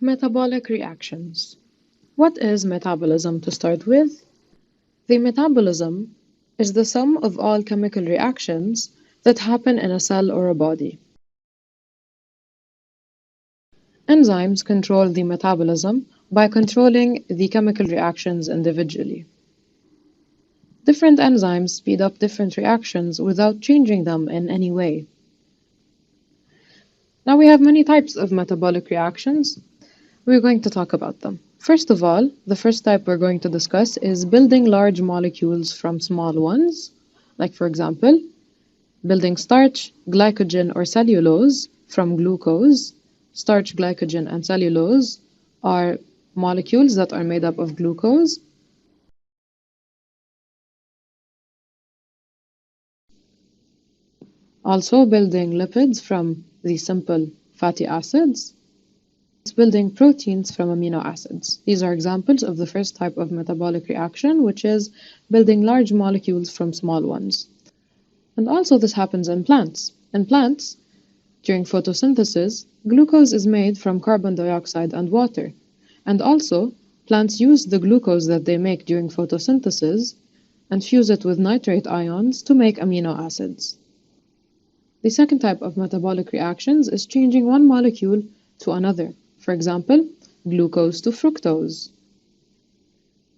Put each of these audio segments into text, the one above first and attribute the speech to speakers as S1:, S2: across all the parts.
S1: Metabolic reactions. What is metabolism to start with? The metabolism is the sum of all chemical reactions that happen in a cell or a body. Enzymes control the metabolism by controlling the chemical reactions individually. Different enzymes speed up different reactions without changing them in any way. Now we have many types of metabolic reactions. We're going to talk about them. First of all, the first type we're going to discuss is building large molecules from small ones, like for example, building starch, glycogen, or cellulose from glucose. Starch, glycogen, and cellulose are molecules that are made up of glucose. Also building lipids from the simple fatty acids. Building proteins from amino acids. These are examples of the first type of metabolic reaction, which is building large molecules from small ones. And also this happens in plants. In plants, during photosynthesis, glucose is made from carbon dioxide and water. And also, plants use the glucose that they make during photosynthesis and fuse it with nitrate ions to make amino acids. The second type of metabolic reactions is changing one molecule to another. For example, glucose to fructose,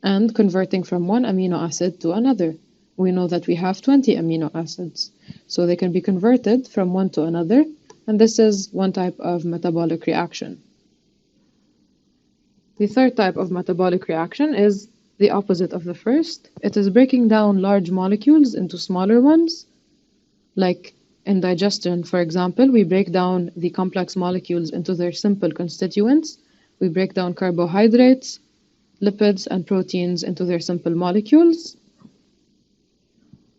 S1: and converting from one amino acid to another. We know that we have 20 amino acids, so they can be converted from one to another, and this is one type of metabolic reaction. The third type of metabolic reaction is the opposite of the first. It is breaking down large molecules into smaller ones, like in digestion, for example, we break down the complex molecules into their simple constituents. We break down carbohydrates, lipids, and proteins into their simple molecules.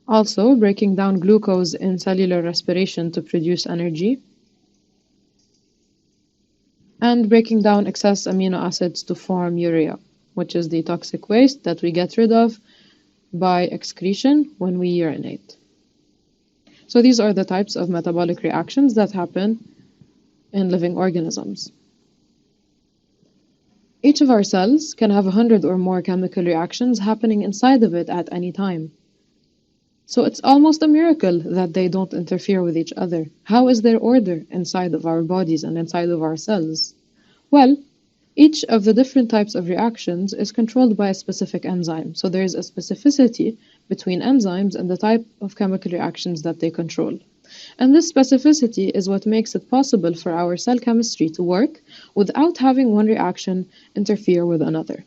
S1: Also, breaking down glucose in cellular respiration to produce energy. And breaking down excess amino acids to form urea, which is the toxic waste that we get rid of by excretion when we urinate. So these are the types of metabolic reactions that happen in living organisms. Each of our cells can have 100 or more chemical reactions happening inside of it at any time. So it's almost a miracle that they don't interfere with each other. How is there order inside of our bodies and inside of our cells? Well, each of the different types of reactions is controlled by a specific enzyme. So there is a specificity between enzymes and the type of chemical reactions that they control. And this specificity is what makes it possible for our cell chemistry to work without having one reaction interfere with another.